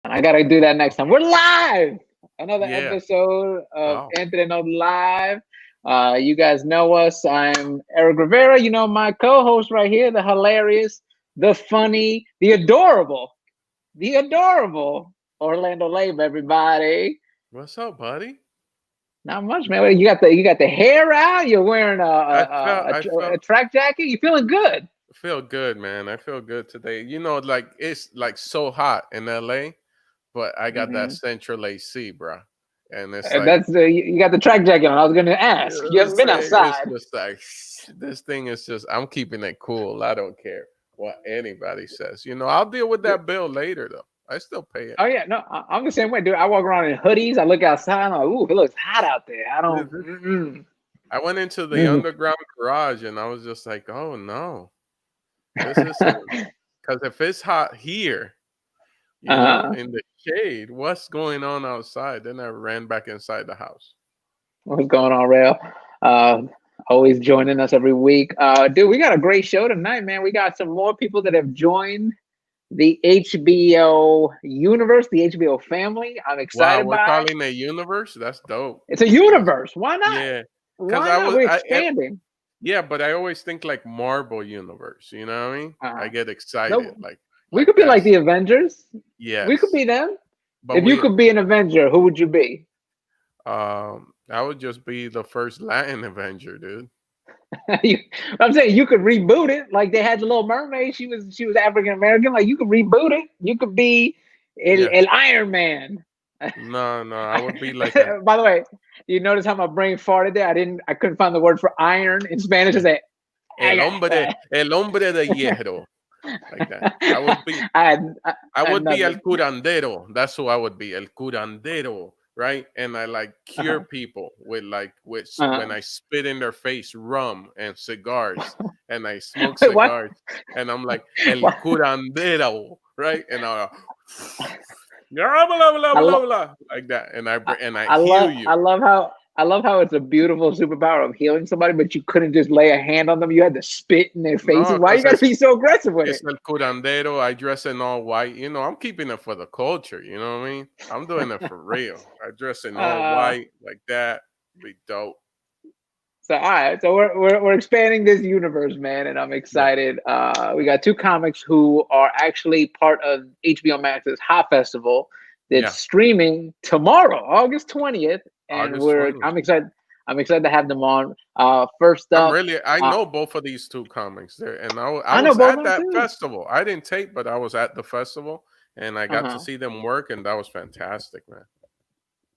I gotta do that next time. We're live. Another Yeah. episode of Oh, Entre Nos Live. You guys know us. I'm Erik Rivera. You know my co-host right here, the hilarious, the funny, the adorable Orlando Leyba. Everybody, what's up, buddy? not much, man. You got the hair out. You're wearing a I a, felt a, I a, a felt track jacket. You feeling good? feel good, man. I feel good today. Like it's like so hot in LA, but I got that Hmm. central AC, bro. And it's And like you got the track jacket on. I was gonna ask. You haven't been it's outside. just like this thing is just I'm keeping it cool. I don't care what anybody says. I'll deal with that bill later though. I still pay it. Oh yeah, no, I'm the same way, dude. I walk around in hoodies. I look outside. I'm like, ooh, it looks hot out there. I don't. Mm-mm, I went into the mm. underground garage and I was just like, oh no, this isn't because if it's hot here, uh, in the shade. What's going on outside? Then I ran back inside the house. what's going on, Rail? Uh, Always joining us every week, dude. We got a great show tonight, man. We got some more people that have joined the HBO universe, the HBO family. I'm Wow, excited we're by it. calling a universe. That's dope. It's a That's universe. Why not? yeah. Cause Why I not? was We're expanding. yeah, but I always think like Marvel universe. You know what I mean? I Uh, get excited no, we like could be like that's the Avengers. We could yes. be them. But If you could be an Avenger, who would you be? I would just be the first Latin Avenger, dude. I'm saying you could reboot it, like they had the Little Mermaid. She was African American. Like you could reboot it. You could be Yeah. El Iron Man. No, no, I would be like a By the way, you notice how my brain farted there? I couldn't find the word for iron in Spanish. I yeah. said, I got, El hombre de hierro. Like that. I I had would be el nothing. curandero. That's who I would be, el curandero, right? And I like cure Uh-huh. people with when Uh-huh. I spit in their face rum and cigars, and I smoke Wait, what? cigars, and I'm like el What? curandero, right? And I blah, blah, blah, I, blah, lo- blah, like that, and I I heal love you. I love how it's a beautiful superpower of healing somebody, but you couldn't just lay a hand on them. You had to spit in their faces. No, Why you because got to be so aggressive with it's it? el curandero. I dress in all white. I'm keeping it for the culture. You know what I mean? I'm doing it for real. I dress in all Uh, white like that. Be dope. so all right, so we're expanding this universe, man, and I'm Yeah. excited. We got two comics who are actually part of HBOMAX's Hot Festival that's Yeah. streaming tomorrow, August 20th, and August 20th. I'm excited. I'm excited to have them on. First I'm up, really, I uh, know both of these two comics there. And I I know was both of at them that too. festival. I didn't tape, but I was at the festival and I got to Uh-huh. see them work. And that was fantastic, man.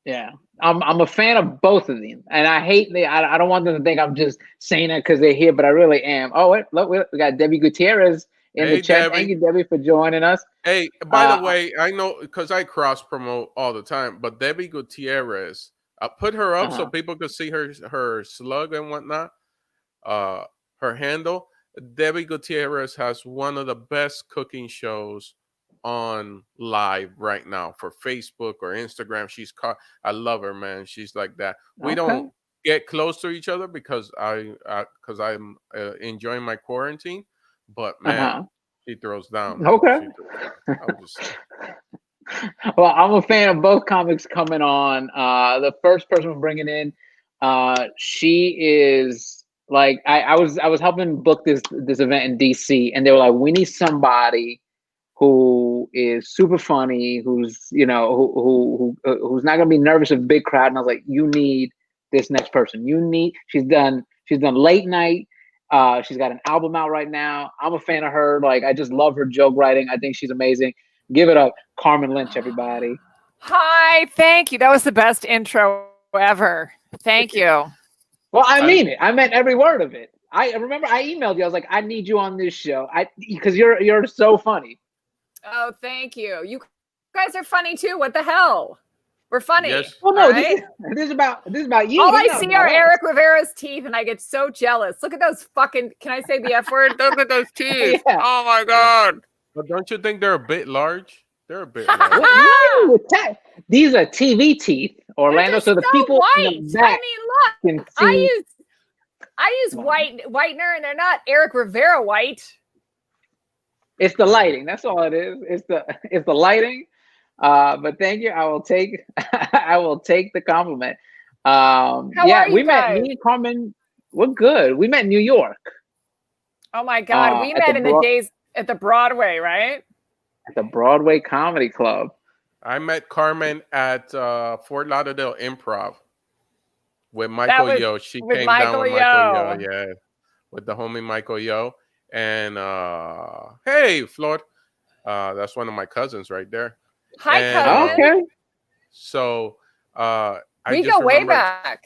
Yeah, I'm a fan of both of them, and I hate I don't want them to think I'm just saying that because they're here, but I really am. Oh, wait, look, we got Debbie Gutierrez in the Hey, chat. Thank Debbie. you, Debbie, for joining us. Hey, by the Uh, way, I know because I cross promote all the time, but Debbie Gutierrez, I put her up so uh-huh. people could see her slug and whatnot, uh, her handle. Debbie Gutierrez has one of the best cooking shows on live right now for Facebook or Instagram. I love her, man. She's like that. We Okay. don't get close to each other because I'm enjoying my quarantine, but man, Uh-huh. she throws down, man. Okay. She throws down. I'm just saying. Well, I'm a fan of both comics coming on. The first person we're bringing in, she is like I was helping book this event in DC, and they were like, we need somebody who is super funny, who's who's not gonna be nervous of big crowd. And I was like, you need this next person. She's done late night. She's got an album out right now. I'm a fan of her. Like I just love her joke writing. I think she's amazing. Give it up, Carmen Lynch, everybody. Hi, thank you. That was the best intro ever. Thank you. Well, I I mean it. I meant every word of it. I remember I emailed you. I was like, I need you on this show. Because you're so funny. Oh, thank you. You guys are funny too. What the hell? We're funny. yes. Well, All no, right. this is about you. All This I is not see about are us. Erik Rivera's teeth, and I get so jealous. Look at those fucking. Can I say the F word? Look at those teeth. Yeah. Oh my Yeah. god. But don't you think they're a bit large? They're a bit What? large. Why with that? These are TV teeth, They're Orlando. just So the so people in white. the I back mean, can look. see. I use whitener, and they're not Erik Rivera white. It's the Yeah. lighting. That's all it is. It's the lighting. But thank you. I will take I will take the compliment. How Yeah, are you we met. guys? Me and Carmen. We're good. We met in New York. Oh my God, we At met in the days at the Broadway, right? the Broadway Comedy Club. I met Carmen at Fort Lauderdale Improv with That Michael was Yo. She with came down Michael with Michael Yo, Yo. yeah, with the homie Michael Yo. And hey, Floyd, that's one of my cousins right there. Hi, And cousin. Okay. so I We just go way remember back.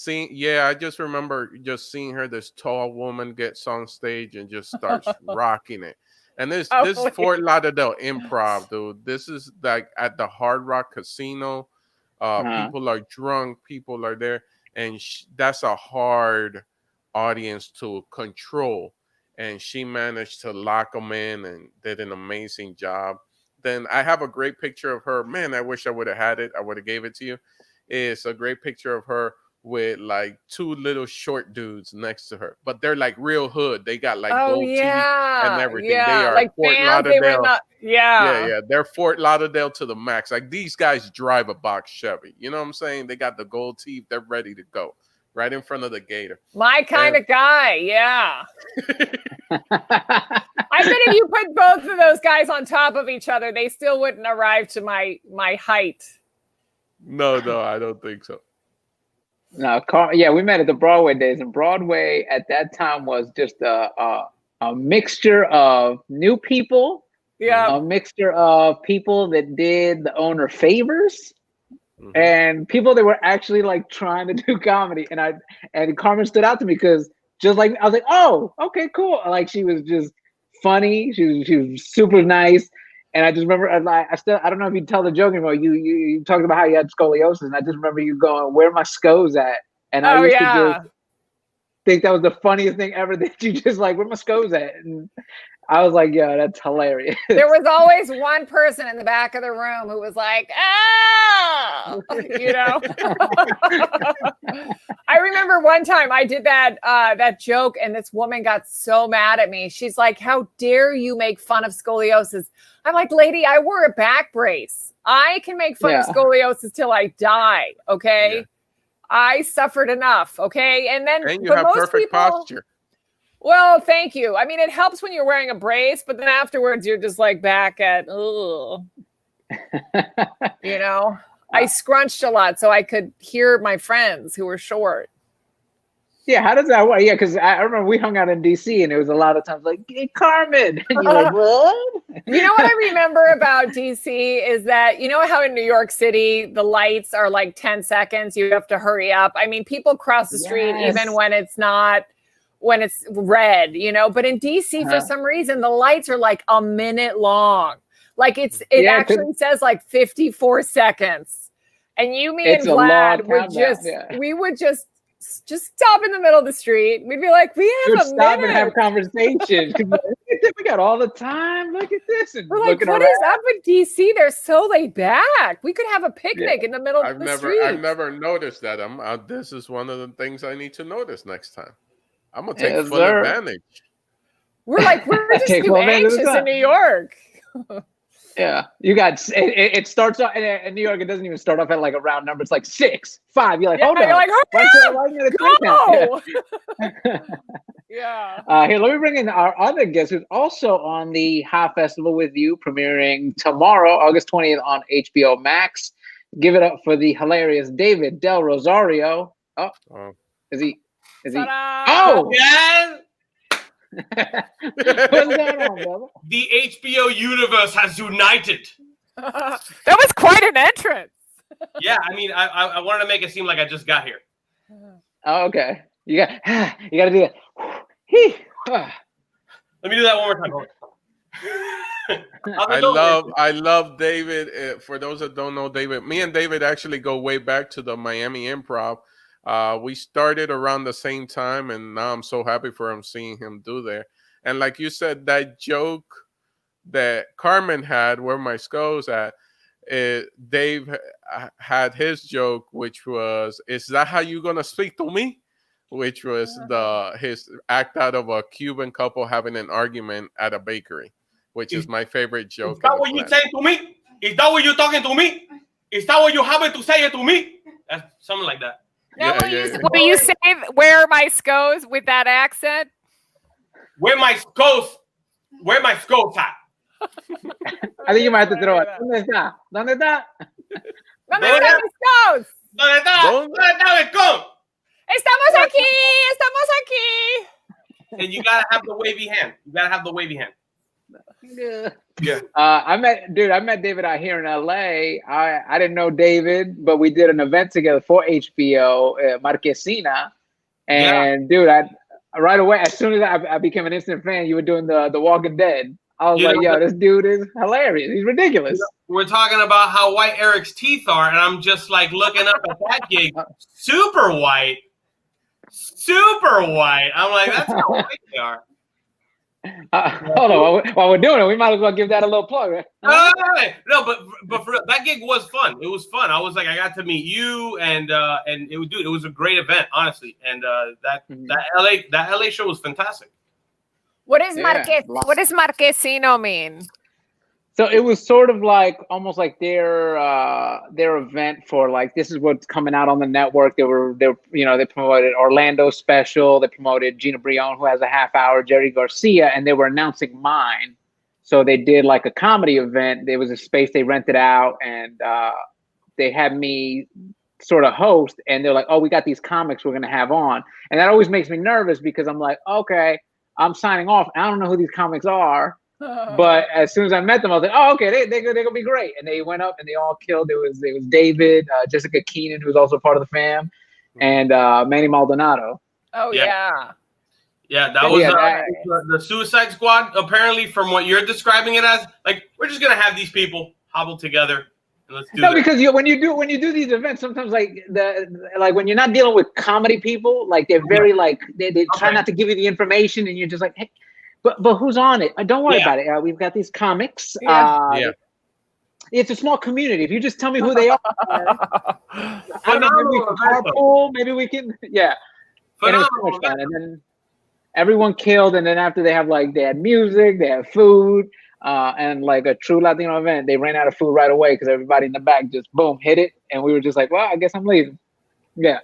I just remember just seeing her, this tall woman, gets on stage and just starts rocking it. And this Oh, is Fort Lauderdale Improv, dude. This is like at the Hard Rock Casino. People are drunk, people are there, and that's a hard audience to control. And she managed to lock them in and did an amazing job. Then I have a great picture of her. Man, I wish I would have had it. I would have gave it to you. It's a great picture of her with like two little short dudes next to her, but they're like real hood. They got like oh gold teeth and yeah, everything. They are like Fort fans. They were in Lauderdale. the yeah. They're Fort Lauderdale to the max. Like these guys drive a box Chevy. You know what I'm saying? They got the gold teeth. They're ready to go right in front of the gator. My kind of guy. Yeah. I bet if you put both of those guys on top of each other, they still wouldn't arrive to my height. No, I don't think so. No, yeah, we met at the Broadway days, and Broadway at that time was just a mixture of new people, a mixture of people that did the owner favors, and people that were actually like trying to do comedy. And Carmen stood out to me because just like I was like, oh, okay, cool. Like she was just funny. She was super nice. And I just remember, I don't know if you tell the joke anymore. You talked about how you had scoliosis, and I just remember you going, "Where are my scones at?" And I used to just think that was the funniest thing ever. That you just like, "Where my scones at?" And I was like, "Yeah, that's hilarious." There was always one person in the back of the room who was like, "Ah," you know. I remember one time I did that joke, and this woman got so mad at me. She's like, "How dare you make fun of scoliosis?" I'm like, "Lady, I wore a back brace. I can make fun of scoliosis till I die. Okay, I suffered enough. Okay, and you have perfect posture. Well, thank you. I mean, it helps when you're wearing a brace, but then afterwards you're just like back at, you know, I scrunched a lot so I could hear my friends who were short. Yeah, how does that work? Yeah, because I remember we hung out in DC, and it was a lot of times like, "Hey, Carmen," and you're like, "What?" You know what I remember about DC is that, you know how in New York City the lights are like 10 seconds, you have to hurry up. I mean, people cross the street even when it's red, you know, but in DC for some reason the lights are like a minute long. Like it actually says like 54 seconds. And me and Vlad would just stop in the middle of the street. We'd be like, "We have a minute." And have conversations. We got all the time. Look at this. And we're like, "What is up with DC? They're so laid back. We could have a picnic in the middle of the street." I've never noticed that. This is one of the things I need to notice next time. I'm gonna take full advantage. We're just too anxious in New York. Yeah, you got it starts off in New York. It doesn't even start off at like a round number. It's like 6, 5. You're like, hold on. You're like, go! Yeah. Here, let me bring in our other guest who's also on the Ha Festival with you, premiering tomorrow, August 20th on HBOMAX. Give it up for the hilarious David Del Rosario. Oh. Is he? Oh, yeah. What's going on, brother? The HBO universe has united. That was quite an entrance. Yeah, I mean, I wanted to make it seem like I just got here. Oh, okay. You got to do it. Let me do that one more time. I love David. For those that don't know David, me and David actually go way back to the Miami Improv. We started around the same time, and now I'm so happy for him, seeing him do there. And like you said, that joke that Carmen had, "Where my skulls at," Dave had his joke, which was, "Is that how you gonna speak to me?" Which was his act out of a Cuban couple having an argument at a bakery, which is my favorite joke. Is that what you say to me? Is that what you're talking to me? Is that what you having to say to me? That's something like that. Now, will you say where are my scos with that accent? Where my scos at? I think you might have to throw it. ¿Dónde está? ¿Dónde está? ¿Dónde están mis scos? ¿Dónde está el scos? Estamos aquí. And you gotta have the wavy hand. Yeah. I met David out here in LA. I didn't know David, but we did an event together for HBO, Marquesina. And dude, right away, as soon as I became an instant fan, you were doing the Walking Dead. I was like, yo, this dude is hilarious. He's ridiculous. We're talking about how white Eric's teeth are, and I'm just like looking up at that gig. Super white. I'm like, that's how white they are. Hold on, while we're doing it, we might as well give that a little plug, right? No, but for that gig was fun. It was fun. I was like, I got to meet you, and it was a great event, honestly. And that LA show was fantastic. What does Marquesino mean? So it was sort of like almost like their event for like, this is what's coming out on the network. They promoted Orlando special. They promoted Gina Brion, who has a half hour, Jerry Garcia, and they were announcing mine. So they did like a comedy event. There was a space they rented out, and they had me sort of host. And they're like, oh, we got these comics we're going to have on. And that always makes me nervous because I'm like, okay, I'm signing off. I don't know who these comics are. But as soon as I met them, I was like, oh, okay, they're gonna be great. And they went up and they all killed. It was David, Jessica Keenan, who's also part of the fam, and Manny Maldonado. Oh yeah. Yeah, that was the Suicide Squad. Apparently, from what you're describing it as, like, we're just gonna have these people hobble together and let's do it. Because when you do these events, sometimes like when you're not dealing with comedy people, like they're very like they try not to give you the information, and you're just like, hey. But who's on it? Don't worry about it. We've got these comics. It's a small community. If you just tell me who they are, I don't know, maybe we can carpool. Maybe we can, And it was so much fun. And then everyone killed. And then after they had music, they had food, and like a true Latino event, they ran out of food right away because everybody in the back just boom hit it, and we were just like, well, I guess I'm leaving. Yeah.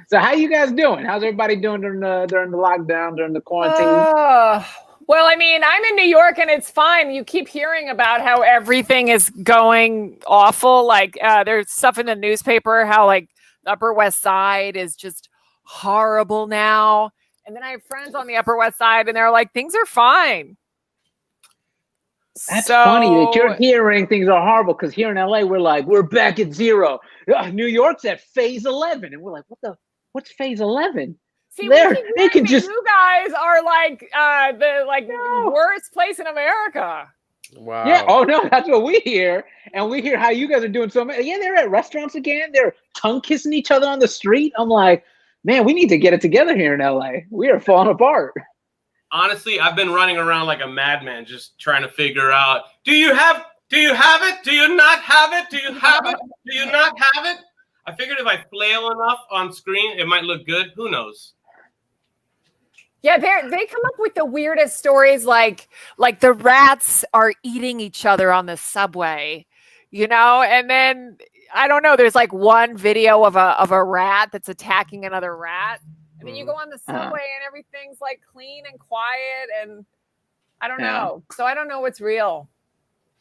So how you guys doing? How's everybody doing during the lockdown, during the quarantine? Well, I mean, I'm in New York and it's fine. You keep hearing about how everything is going awful. Like there's stuff in the newspaper, how like the Upper West Side is just horrible now. And then I have friends on the Upper West Side and they're like, things are fine. That's funny that you're hearing things are horrible, because here in LA, we're like, we're back at zero. New York's at phase 11. And we're like, what's phase 11? See, they can just, you guys are like the worst place in America. Wow. Yeah. Oh no, that's what we hear. And we hear how you guys are doing so much. Yeah, they're at restaurants again. They're tongue kissing each other on the street. I'm like, man, we need to get it together here in LA. We are falling apart. Honestly, I've been running around like a madman, just trying to figure out, do you have it? Do you not have it? Do you have it? Do you not have it? I figured if I flail enough on screen, it might look good. Who knows? Yeah, they come up with the weirdest stories, like the rats are eating each other on the subway, and then I don't know, there's like one video of a rat that's attacking another rat. And then you go on the subway and everything's like clean and quiet, and I don't know. So I don't know what's real.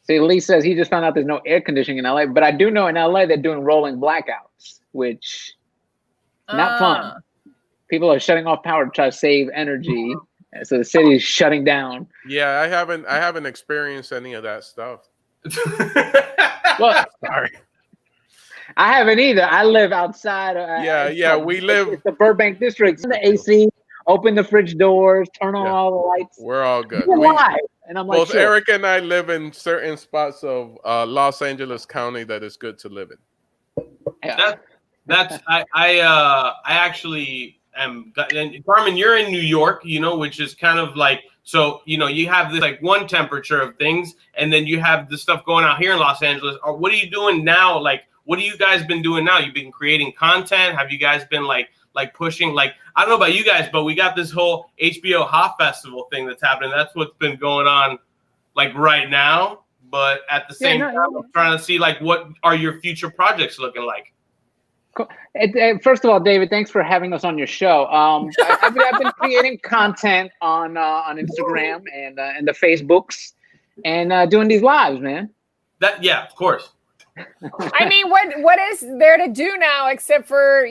See, Lee says he just found out there's no air conditioning in LA, but I do know in LA they're doing rolling blackouts, which not fun. People are shutting off power to try to save energy, so the city is shutting down. Yeah, I haven't experienced any of that stuff. Well, sorry. I haven't either. I live outside. We live. It's the Burbank district. The AC, open the fridge doors, turn on all the lights. We're all good. And I'm like, both Eric and I live in certain spots of Los Angeles County that is good to live in. Yeah. I actually am. And Carmen, you're in New York, which is kind of like, so you have this like one temperature of things, and then you have the stuff going out here in Los Angeles. Or what are you doing now? Like, what have you guys been doing now? You've been creating content. Have you guys been like pushing? Like, I don't know about you guys, but we got this whole HBO Hot Festival thing that's happening. That's what's been going on like right now. but at the same time, I'm trying to see like what are your future projects looking like. Cool. First of all, David, thanks for having us on your show. I've been creating content on Instagram and the Facebooks, and doing these lives, man. Yeah, of course. I mean, what is there to do now except for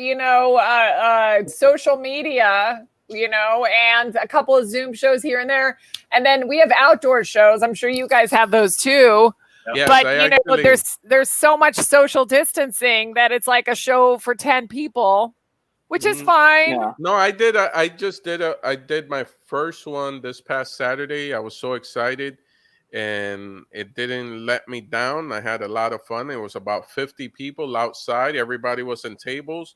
social media, and a couple of Zoom shows here and there, and then we have outdoor shows. I'm sure you guys have those too. Yes, but there's so much social distancing that it's like a show for 10 people, which is fine. Yeah. No, I did my first one this past Saturday. I was so excited, and it didn't let me down. I had a lot of fun. It was about 50 people outside. Everybody was in tables,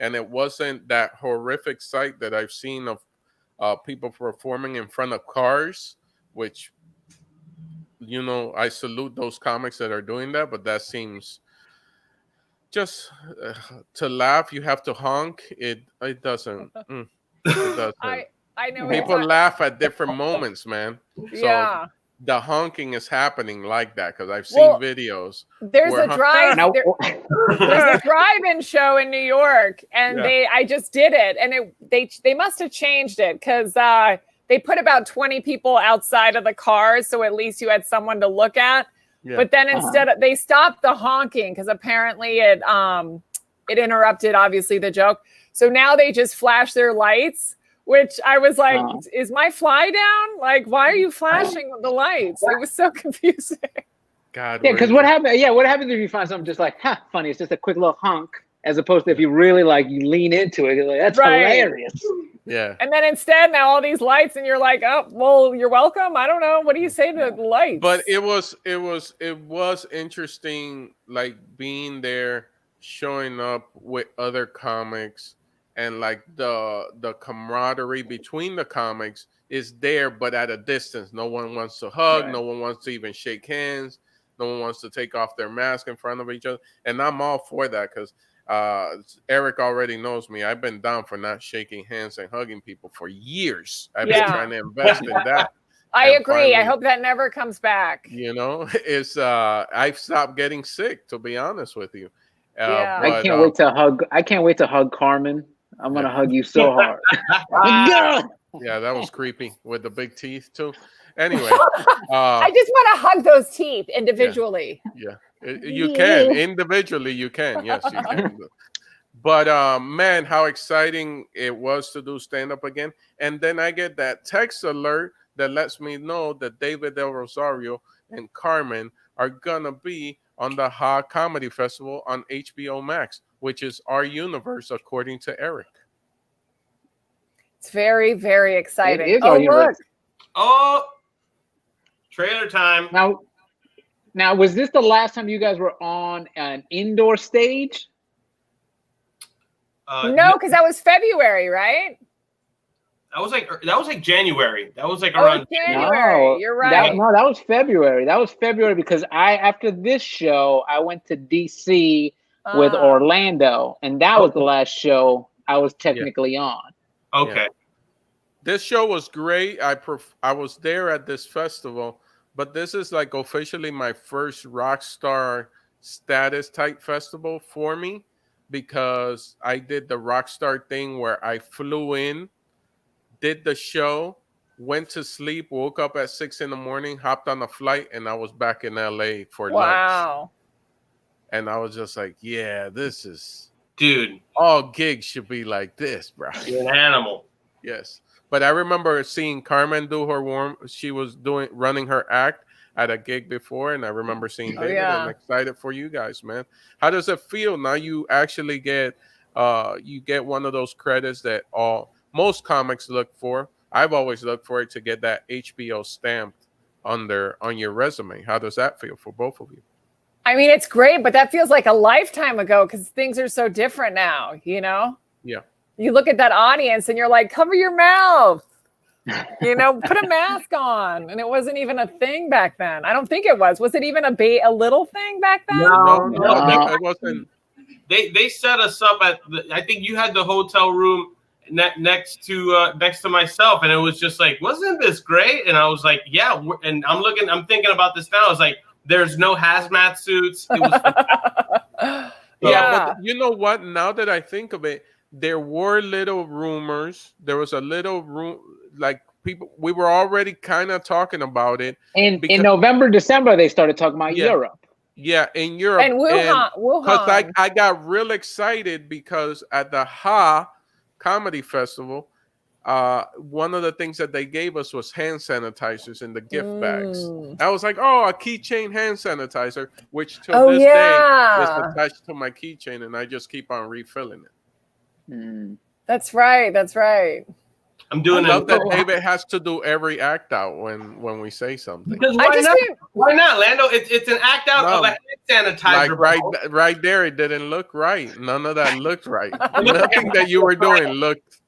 and it wasn't that horrific sight that I've seen of people performing in front of cars, which, I salute those comics that are doing that, but that seems just to laugh. You have to honk. It doesn't. It doesn't. I know. People laugh at different moments, man. So yeah. The honking is happening like that because I've seen videos. There's a drive-in show in New York, and I just did it, and they must have changed it because they put about 20 people outside of the cars, so at least you had someone to look at. Yeah. But then instead they stopped the honking because apparently it interrupted obviously the joke. So now they just flash their lights. Which I was like, is my fly down? Like, why are you flashing the lights? It was so confusing. God. Yeah, because what happens? Yeah, what happens if you find something just like, funny? It's just a quick little honk, as opposed to if you really you lean into it. You're like, that's hilarious. Yeah. And then instead, now all these lights, and you're like, oh, well, you're welcome. I don't know. What do you say to the lights? But it was interesting, like being there, showing up with other comics. And like the camaraderie between the comics is there, but at a distance. No one wants to hug. Right. No one wants to even shake hands. No one wants to take off their mask in front of each other. And I'm all for that because Eric already knows me. I've been down for not shaking hands and hugging people for years. I've been trying to invest in that. I agree. Finally, I hope that never comes back. It's I've stopped getting sick, to be honest with you. But, I can't wait to hug Carmen. I'm gonna hug you so hard. Yeah, that was creepy with the big teeth too. Anyway, I just want to hug those teeth individually. Yeah. You can individually. You can. Yes, you can. But man, how exciting it was to do stand up again. And then I get that text alert that lets me know that David Del Rosario and Carmen are gonna be on the Ha Comedy Festival on HBOMAX, which is our universe, according to Eric. It's very, very exciting. It is our universe. Look. Oh, trailer time. Now, was this the last time you guys were on an indoor stage? No, because that was February, right? That was like January. That was like around January. No, you're right. That was February. That was February because after this show, I went to DC with Orlando, and that was the last show I was technically on. Okay. Yeah. This show was great. I was there at this festival, but this is like officially my first rock star status type festival for me because I did the rock star thing where I flew in, did the show, went to sleep, woke up at 6 a.m, hopped on a flight, and I was back in LA for lunch. Wow. And I was just like, yeah, this is... Dude. All gigs should be like this, bro. You're an animal. Yes. But I remember seeing Carmen do her she was running her act at a gig before, and I remember seeing David. I'm excited for you guys, man. How does it feel now you actually get one of those credits that most comics look for? I've always looked for it to get that HBO stamped on your resume. How does that feel for both of you? I mean, it's great, but that feels like a lifetime ago because things are so different now, Yeah. You look at that audience and you're like, cover your mouth, put a mask on. And it wasn't even a thing back then. I don't think it was. Was it even a little thing back then? No, it wasn't. They set us up I think you had the hotel room next to myself, and it was just like, wasn't this great? And I was like, yeah. And I'm thinking about this now. I was like, There's no hazmat suits. It was Yeah, but you know what? Now that I think of it, there were little rumors. There was a little like people. We were already kind of talking about it. In November, December, they started talking about Europe. Yeah, in Europe. And Wuhan. Because I got real excited because at the Comedy Festival, one of the things that they gave us was hand sanitizers in the gift bags. I was like, oh, a keychain hand sanitizer, which till this day is attached to my keychain, and I just keep on refilling it. That's right. That's right. I'm doing I love that David has to do every act out when we say something. Because why not, Lando? It's an act out of a hand sanitizer. Like right there, it didn't look right. None of that looked right. Nothing that you were doing looked,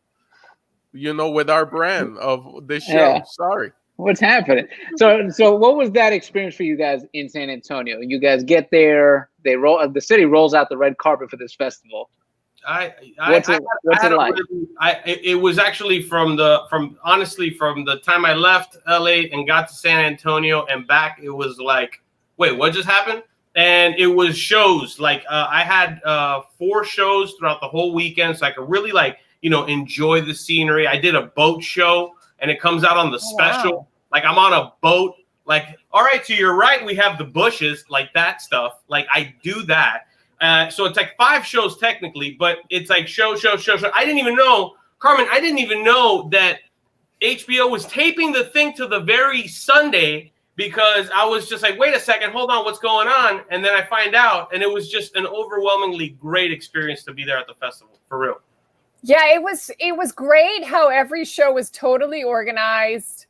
with our brand of this show. Yeah. Sorry. What's happening? So what was that experience for you guys in San Antonio? You guys get there, the city rolls out the red carpet for this festival. What's it like? It was actually from the time I left LA and got to San Antonio and back, it was like, wait, what just happened? And it was shows. Like I had 4 shows throughout the whole weekend, so I could really enjoy the scenery. I did a boat show, and it comes out on the special. Wow. Like I'm on a boat. Like, all right, to your right, we have the bushes, like that stuff. Like I do that. So it's like 5 shows technically, but it's like show. I didn't even know, Carmen, that HBO was taping the thing to the very Sunday, because I was just like, wait a second, hold on, what's going on? And then I find out, and it was just an overwhelmingly great experience to be there at the festival, for real. Yeah, it was great how every show was totally organized.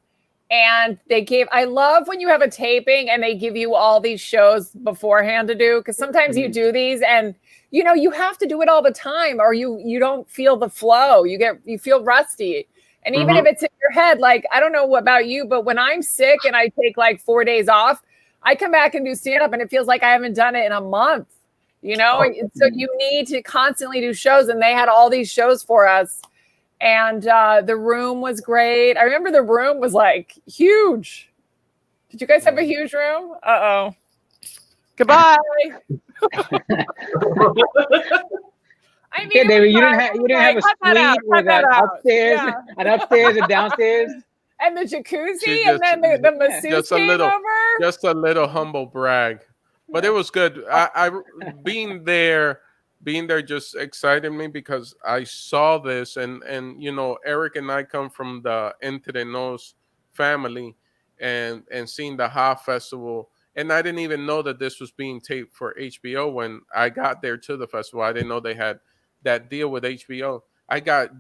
And I love when you have a taping and they give you all these shows beforehand to do, because sometimes you do these and, you have to do it all the time, or you don't feel the flow. You feel rusty. And even if it's in your head, like, I don't know about you, but when I'm sick and I take like 4 days off, I come back and do stand-up and it feels like I haven't done it in a month, So you need to constantly do shows, and they had all these shows for us. And the room was great. I remember the room was like huge. Did you guys have a huge room? Uh-oh. Goodbye. I mean, yeah, David, you didn't have a suite with an upstairs, an upstairs and downstairs, and the jacuzzi, and then the masseuse came over. Just a little humble brag, but it was good. I being there just excited me because I saw this, and Eric and I come from the Entre Nos family, and seeing the Ha Festival. And I didn't even know that this was being taped for HBO when I got there to the festival. I didn't know they had that deal with HBO. I got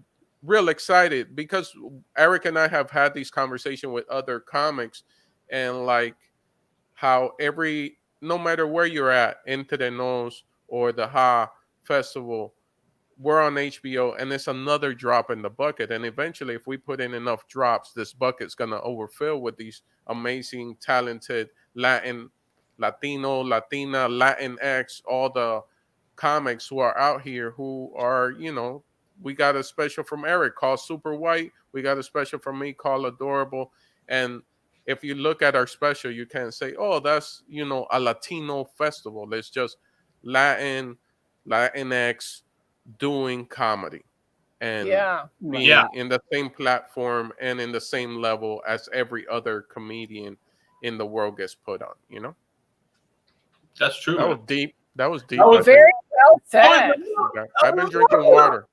real excited because Eric and I have had these conversations with other comics, and like how no matter where you're at, Entre Nos or the Ha Festival, we're on HBO, and it's another drop in the bucket. And eventually, if we put in enough drops, this bucket's gonna overfill with these amazing, talented Latino, Latina, Latinx, all the comics who are out here who are, we got a special from Eric called Super White. We got a special from me called Adorable. And if you look at our special, you can't say, oh, that's, a Latino festival. It's just Latinx doing comedy and being in the same platform and in the same level as every other comedian in the world gets put on, That's true. That was deep. That was very well said. I've been drinking water.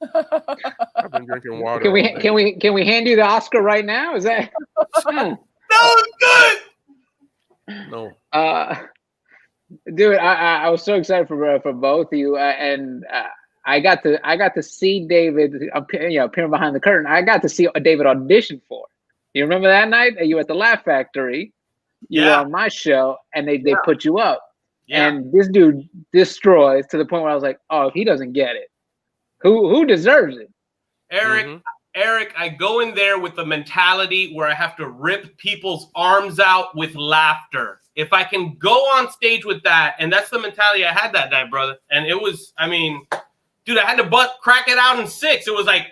I've been drinking water. Can we hand you the Oscar right now? Is that that was good? No. Dude, I was so excited for both of you, and I got to see David, appearing behind the curtain. I got to see David audition for. You remember that night? You were at the Laugh Factory. You were on my show, and they put you up. Yeah. And this dude destroys to the point where I was like, oh, if he doesn't get it, who deserves it? Eric, I go in there with the mentality where I have to rip people's arms out with laughter. If I can go on stage with that, and that's the mentality I had that night, brother. And it was, dude, I had to crack it out in 6. It was like,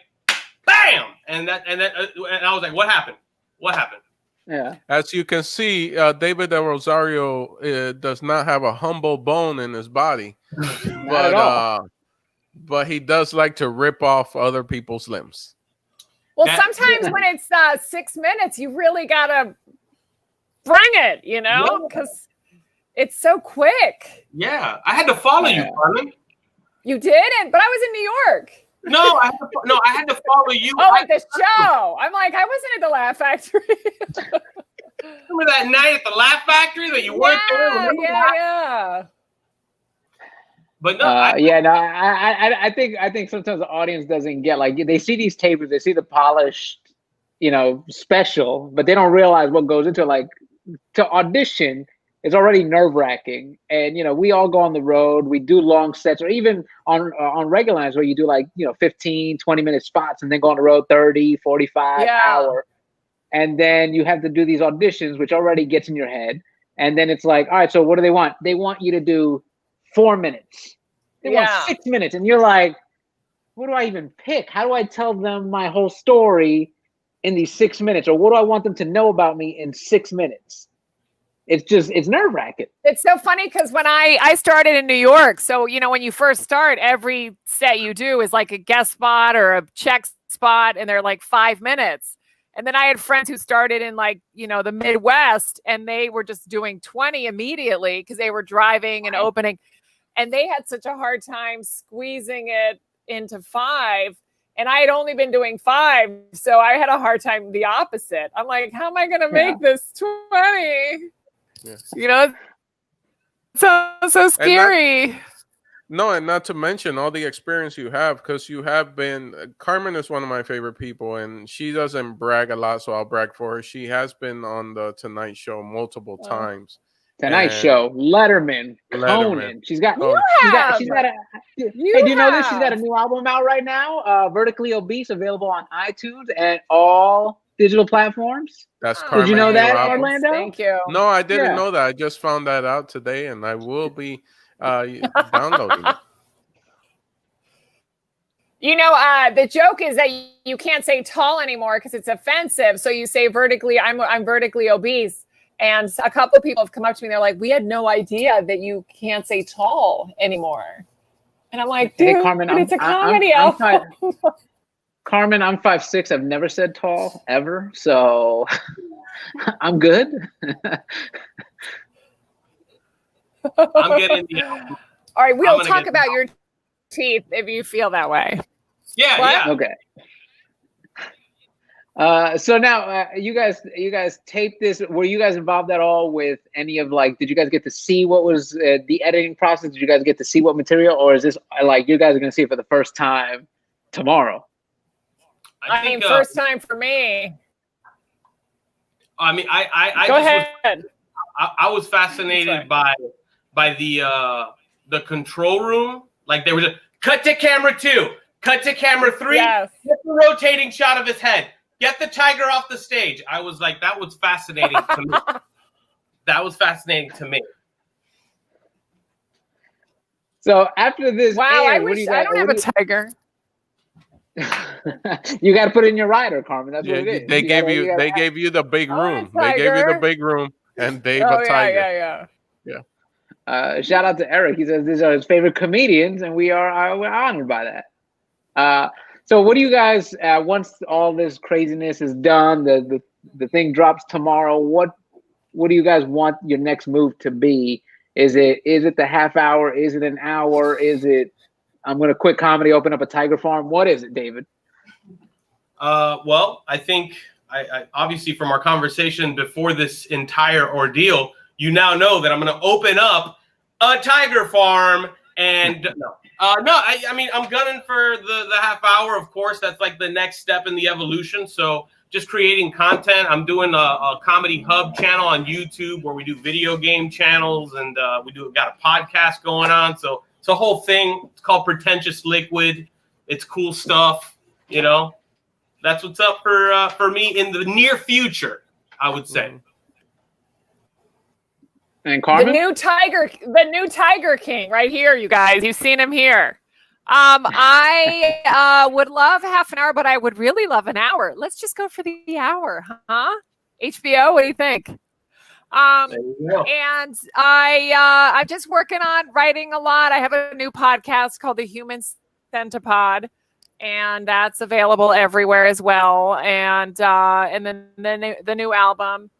bam! And I was like, what happened? What happened? Yeah. As you can see, David de Rosario does not have a humble bone in his body, Not at all. but he does like to rip off other people's limbs. Well, sometimes when it's 6 minutes, you really gotta bring it, you know, because it's so quick. Yeah, I had to follow you, Carmen. You didn't, but I was in New York. No, I had to follow you. Oh, at the show. I'm like, I wasn't at the Laugh Factory. Remember that night at the Laugh Factory that you weren't there? Yeah. But no, I think sometimes the audience doesn't get, like, they see these tapers, they see the polished, you know, special, but they don't realize what goes into it. Like, to audition is already nerve-wracking, and you know, we all go on the road, we do long sets, or even on regular nights where you do, like, you know, 15-20 minute spots and then go on the road 30, 45 hour, and then you have to do these auditions, which already gets in your head. And then it's like, all right, so what do they want? They want you to do 4 minutes. They want 6 minutes. And you're like, what do I even pick? How do I tell them my whole story in these 6 minutes? Or what do I want them to know about me in 6 minutes? It's nerve-wracking. It's so funny because when I started in New York, so, you know, when you first start, every set you do is like a guest spot or a check spot, and they're like 5 minutes. And then I had friends who started in, like, you know, the Midwest, and they were just doing 20 immediately because they were driving and opening. And they had such a hard time squeezing it into 5. And I had only been doing 5. So I had a hard time the opposite. I'm like, how am I going to make this 20? Yeah. You know, so scary. And not to mention all the experience you have, because you have been, Carmen is one of my favorite people, and she doesn't brag a lot, so I'll brag for her. She has been on the Tonight Show multiple times. Tonight Show, Letterman, Conan. She's got a. Hey, do you know this? She's got a new album out right now, Vertically Obese, available on iTunes and all digital platforms. That's Carmen. Did you know that, Orlando? Thank you. No, I didn't know that. I just found that out today, and I will be downloading it. You know, the joke is that you can't say tall anymore because it's offensive. So you say vertically. I'm vertically obese. And a couple of people have come up to me. They're like, we had no idea that you can't say tall anymore. And I'm like, dude, hey, Carmen, it's a comedy album. Carmen, I'm 5'6". I've never said tall ever. So I'm good. I'm getting the album. All right, we'll talk about your teeth if you feel that way. Yeah. Okay. So now you guys taped this. Were you guys involved at all with any of, like, did you guys get to see what was the editing process? Did you guys get to see what material, or is this like you guys are going to see it for the first time tomorrow? I mean, first time for me. I mean, I go ahead. I was fascinated by the control room. Like, there was a cut to camera 2, cut to camera 3, get the rotating shot of his head. Get the tiger off the stage. I was like, that was fascinating to me. That was fascinating to me. So after this, wow, I wish I don't have a tiger. You got to put it in your rider, Carmen. That's what it is. They gave you the big room. They gave you the big room and Dave a tiger. Yeah. Shout out to Eric. He says these are his favorite comedians, and we're honored by that. So what do you guys, once all this craziness is done, the thing drops tomorrow, what do you guys want your next move to be? Is it the half hour? Is it an hour? Is it, I'm going to quit comedy, open up a tiger farm? What is it, David? Well, I think I obviously from our conversation before this entire ordeal, you now know that I'm going to open up a tiger farm. And I mean, I'm gunning for the half hour, of course. That's like the next step in the evolution. So just creating content. I'm doing a comedy hub channel on YouTube where we do video game channels, and got a podcast going on. So it's a whole thing. It's called Pretentious Liquid. It's cool stuff. You know, that's what's up for me in the near future, I would say. And Carmen? The new Tiger King right here, you guys. You've seen him here. I would love half an hour, but I would really love an hour. Let's just go for the hour, huh? HBO. What do you think? There you go. And I'm just working on writing a lot. I have a new podcast called The Human Centipod, and that's available everywhere as well. And then the new album,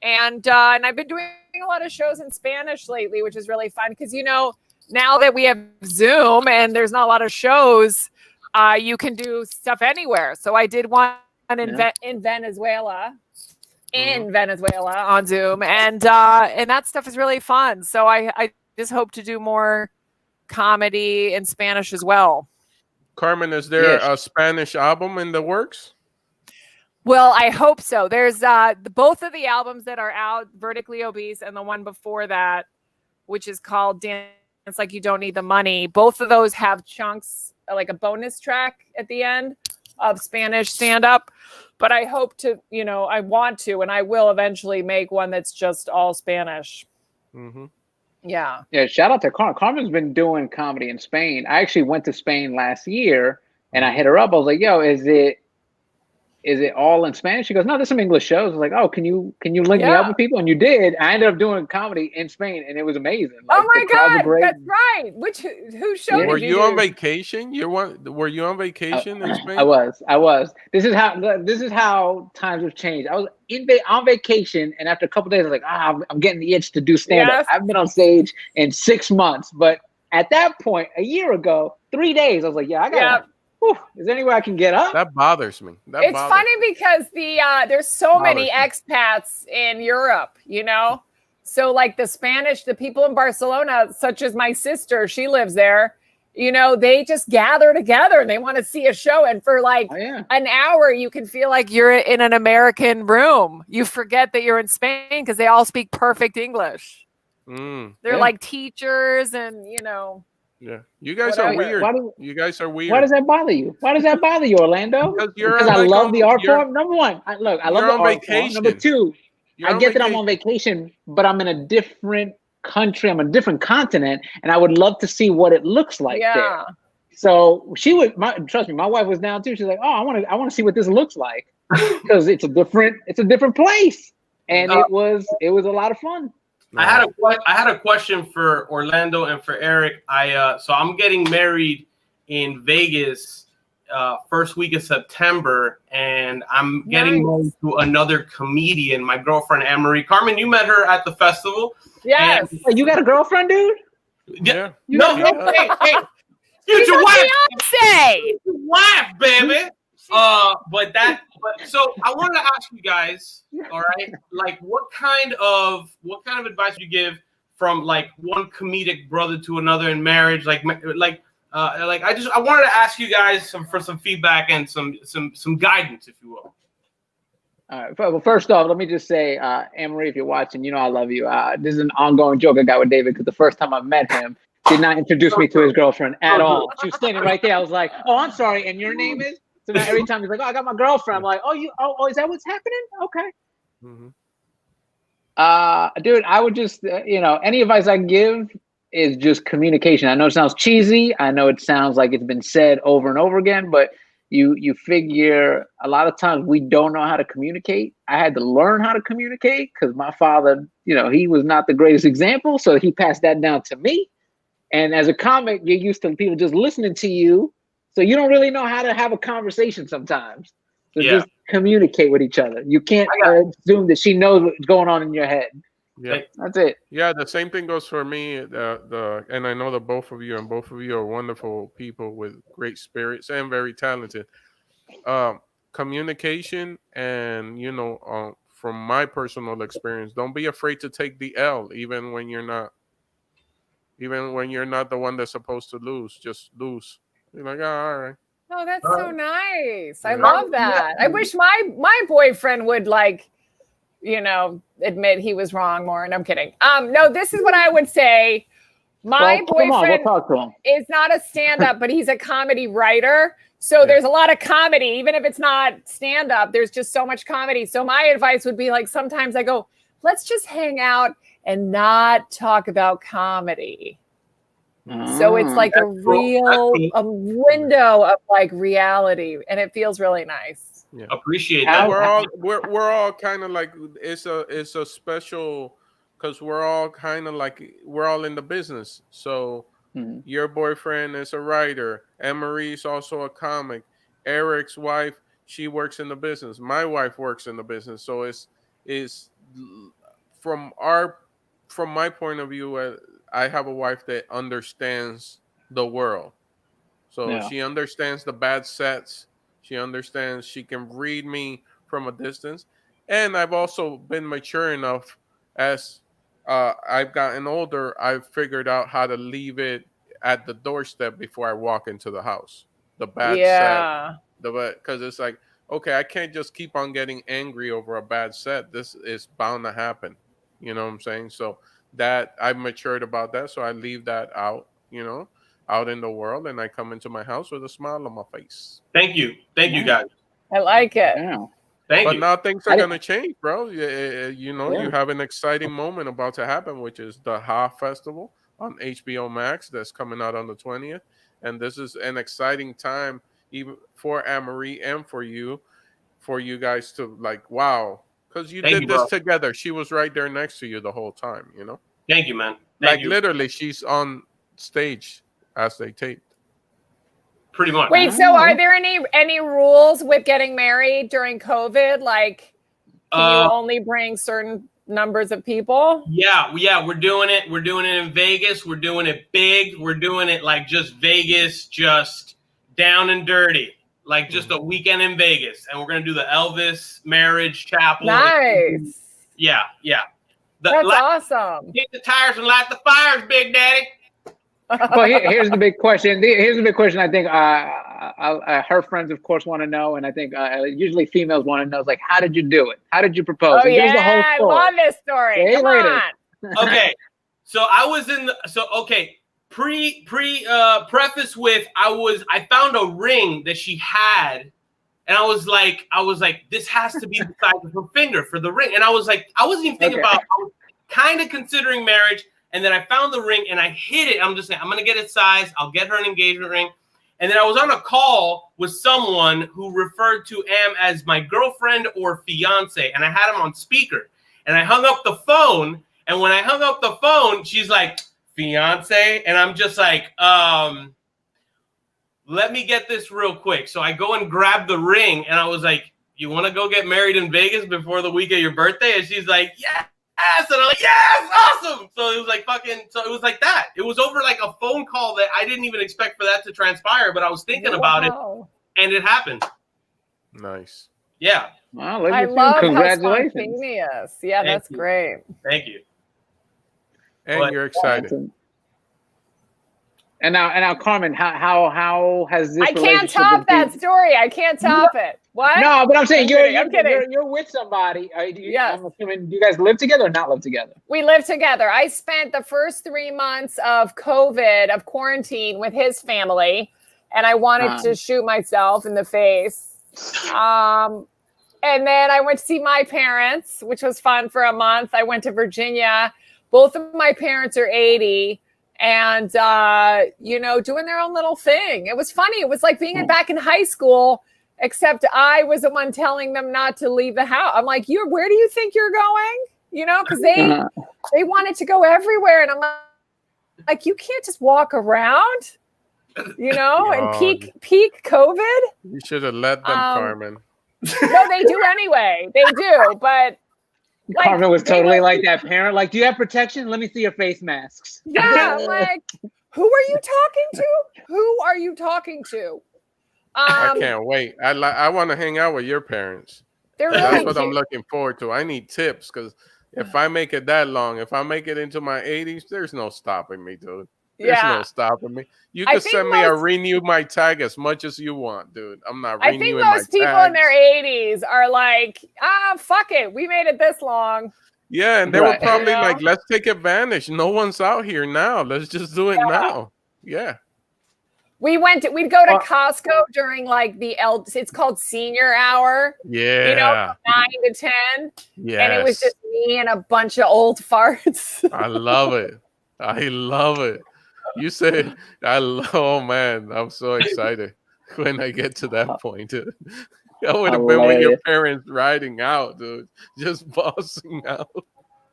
and I've been doing a lot of shows in Spanish lately, which is really fun because now that we have Zoom and there's not a lot of shows, you can do stuff anywhere. So I did one in Venezuela. In Venezuela on Zoom, and that stuff is really fun. So I just hope to do more comedy in Spanish as well. Carmen, is there a Spanish album in the works? Well, I hope so. There's both of the albums that are out, Vertically Obese, and the one before that, which is called Dance Like You Don't Need the Money. Both of those have chunks, like a bonus track at the end of Spanish stand-up. But I hope to, I want to, and I will eventually make one that's just all Spanish. Mm-hmm. Yeah. Yeah. Shout out to Carmen. Carmen's been doing comedy in Spain. I actually went to Spain last year, and I hit her up. I was like, "Yo, is it all in Spanish?" She goes, "No, there's some English shows." I was like, "Oh, can you link me up with people?" And you did. I ended up doing comedy in Spain, and it was amazing. Like, oh my God, that's right. Who showed? Were you on vacation? Were you on vacation in Spain? I was. This is how times have changed. I was on vacation, and after a couple of days, I was like, I'm getting the itch to do stand up. I've been on stage in 6 months, but at that point, a year ago, 3 days, I was like, I got. Is there any way I can get up? That bothers me. It's funny because there's so many expats in Europe, So like the people in Barcelona, such as my sister, she lives there, they just gather together and they want to see a show. And for an hour, you can feel like you're in an American room. You forget that you're in Spain because they all speak perfect English. They're like teachers and, Yeah, you guys are weird. You guys are weird. Why does that bother you? Why does that bother you, Orlando? Because I love the art form. Number one, I love the art form. Number two, I get that I'm on vacation, but I'm in a different country. I'm in a different continent, and I would love to see what it looks like there. So she would. Trust me, my wife was down too. She's like, "Oh, I want to see what this looks like," because it's a different place, and it was a lot of fun. I had a question for Orlando and for Eric. So I'm getting married in Vegas first week of September, and I'm getting married to another comedian, my girlfriend Anne-Marie. Carmen, you met her at the festival. Yes. You got a girlfriend, dude? Yeah. Hey, future wife. Fiance. Wife, baby. So I wanted to ask you guys, all right, like what kind of advice do you give from like one comedic brother to another in marriage? I wanted to ask you guys for some feedback and some guidance, if you will. All right. Well, first off, let me just say, Anne-Marie, if you're watching, I love you. This is an ongoing joke I got with David because the first time I met him, did not introduce me to his girlfriend at all. She was standing right there. I was like, "Oh, I'm sorry, and your name is?" So now every time he's like, "Oh, I got my girlfriend," I'm like, "Oh, is that what's happening?" Okay. Dude, I would just, any advice I give is just communication. I know it sounds cheesy. I know it sounds like it's been said over and over again, but you figure a lot of times we don't know how to communicate. I had to learn how to communicate because my father, he was not the greatest example. So he passed that down to me. And as a comic, you're used to people just listening to you. So you don't really know how to have a conversation sometimes. So just communicate with each other. You can't assume that she knows what's going on in your head. Yeah, that's it. Yeah, the same thing goes for me. And I know that both of you are wonderful people with great spirits and very talented. Communication and from my personal experience, don't be afraid to take the L, even when you're not the one that's supposed to lose. Just lose. You're like, all right. Oh, that's so nice. I love that. I wish my boyfriend would admit he was wrong more. And I'm kidding. No, this is what I would say. My boyfriend is not a stand-up, but he's a comedy writer. So there's a lot of comedy, even if it's not stand-up, there's just so much comedy. So my advice would be sometimes I go, let's just hang out and not talk about comedy. So it's a window of reality, and it feels really nice. Yeah. Appreciate How- that. We're all kind of like it's a special because we're all kind of like we're all in the business. So Mhm. your boyfriend is a writer. Anne-Marie's also a comic. Eric's wife, she works in the business. My wife works in the business. So it's from my point of view, I have a wife that understands the world. So Yeah. she understands the bad sets. She understands she can read me from a distance. And I've also been mature enough as I've gotten older, I've figured out how to leave it at the doorstep before I walk into the house. The bad set, Yeah. because it's like, okay, I can't just keep on getting angry over a bad set. This is bound to happen. You know what I'm saying? So that I've matured about that. So I leave that out, out in the world, and I come into my house with a smile on my face. Thank you Yeah. guys. I like it. Yeah. Thank But you. now things I are didn't- gonna change, bro. You Yeah. have an exciting moment about to happen, which is the Ha Festival on HBOMAX that's coming out on the 20th, and this is an exciting time even for Anne-Marie and for you guys to like, wow, because you Thank did you, this bro. together. She was right there next to you the whole time, Thank you, man. Thank like you. literally, she's on stage as they taped. Pretty much. Wait, so are there any rules with getting married during COVID? Like, can you only bring certain numbers of people? Yeah, we're doing it. We're doing it in Vegas. We're doing it big. We're doing it like just Vegas, just down and dirty. Like just a weekend in Vegas. And we're gonna do the Elvis marriage chapel. Nice. Yeah. That's awesome. Hit the tires and light the fires, Big Daddy. Well, here's the big question. Here's the big question. I think her friends, of course, want to know, and I think usually females want to know, is like, how did you do it? How did you propose? Oh, Like, here's the whole yeah, I story. love this story. Say Come later. on. Okay. So I was preface with I found a ring that she had, and I was like, this has to be the size of her finger for the ring. And I was like, I wasn't even thinking about, I was kind of considering marriage. And then I found the ring and I hid it. I'm just saying, I'm going to get its size. I'll get her an engagement ring. And then I was on a call with someone who referred to Am as my girlfriend or fiance. And I had him on speaker. And I hung up the phone. And when I hung up the phone, she's like, fiance? And I'm just like, let me get this real quick. So I go and grab the ring. And I was like, you want to go get married in Vegas before the week of your birthday? And she's like, yeah. And I'm like, yes, awesome. So it was like it was like that. It was over like a phone call that I didn't even expect for that to transpire, but I was thinking about it and it happened. Nice. Yeah. Wow, I love congratulations. how spontaneous. Yeah, that's great. Thank you. And you're excited. And now, Carmen, how has this? I can't top that story. I can't top it. What? No, but I'm saying I'm kidding. You're with somebody. Yes. I'm assuming, do you guys live together or not live together? We live together. I spent the first 3 months of quarantine with his family, and I wanted to shoot myself in the face. And then I went to see my parents, which was fun for a month. I went to Virginia. Both of my parents are 80. And, doing their own little thing. It was funny. It was like being back in high school, except I was the one telling them not to leave the house. I'm like, where do you think you're going? Because they wanted to go everywhere. And I'm like, you can't just walk around, and peak COVID. You should have let them, Carmen. No, they do anyway. They do, but Carmen was totally like that parent. Like, do you have protection? Let me see your face masks. Yeah, I'm like, who are you talking to? Who are you talking to? I can't wait. I want to hang out with your parents. That's what I'm looking forward to. I need tips because if I make it that long, if I make it into my 80s, there's no stopping me, dude. There's no stopping me. You can send me a renew my tag as much as you want, dude. I'm not renewing my tag. I think most people in their 80s are like, fuck it. We made it this long. Yeah, and they were probably like, let's take advantage. No one's out here now. Let's just do it now. Yeah. We'd go to Costco during like it's called senior hour. Yeah. 9 to 10. Yeah. And it was just me and a bunch of old farts. I love it. You said, oh man, I'm so excited when I get to that point. That would have been with your parents riding out, dude. Just bossing out.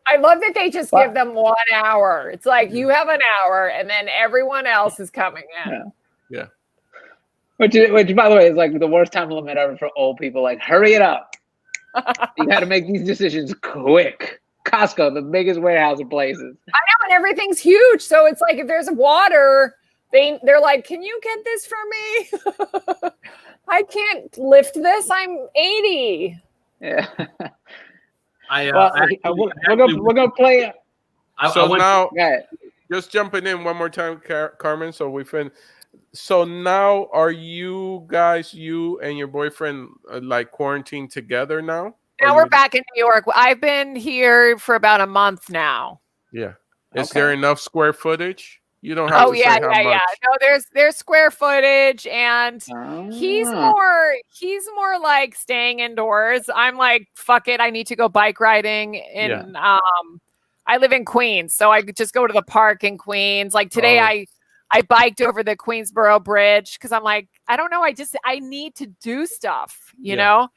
I love that they just give them 1 hour. It's like you have an hour, and then everyone else is coming in. Yeah. Which, by the way, is like the worst time limit ever for old people. Like, hurry it up. You got to make these decisions quick. Costco, the biggest warehouse of places. I know, and everything's huge. So it's like if there's water, they're like, "Can you get this for me? I can't lift this. I'm 80." Yeah. We're gonna play. Now, just jumping in one more time, Carmen. So we fin. So now, are you guys, you and your boyfriend, like quarantined together now? Now we're back in New York. I've been here for about a month now. Yeah. Is there enough square footage? You don't have to say how much. No, there's square footage, and he's more like staying indoors. I'm like, fuck it, I need to go bike riding in I live in Queens, so I just go to the park in Queens. Like today I biked over the Queensboro Bridge because I'm like, I don't know, I need to do stuff, you know?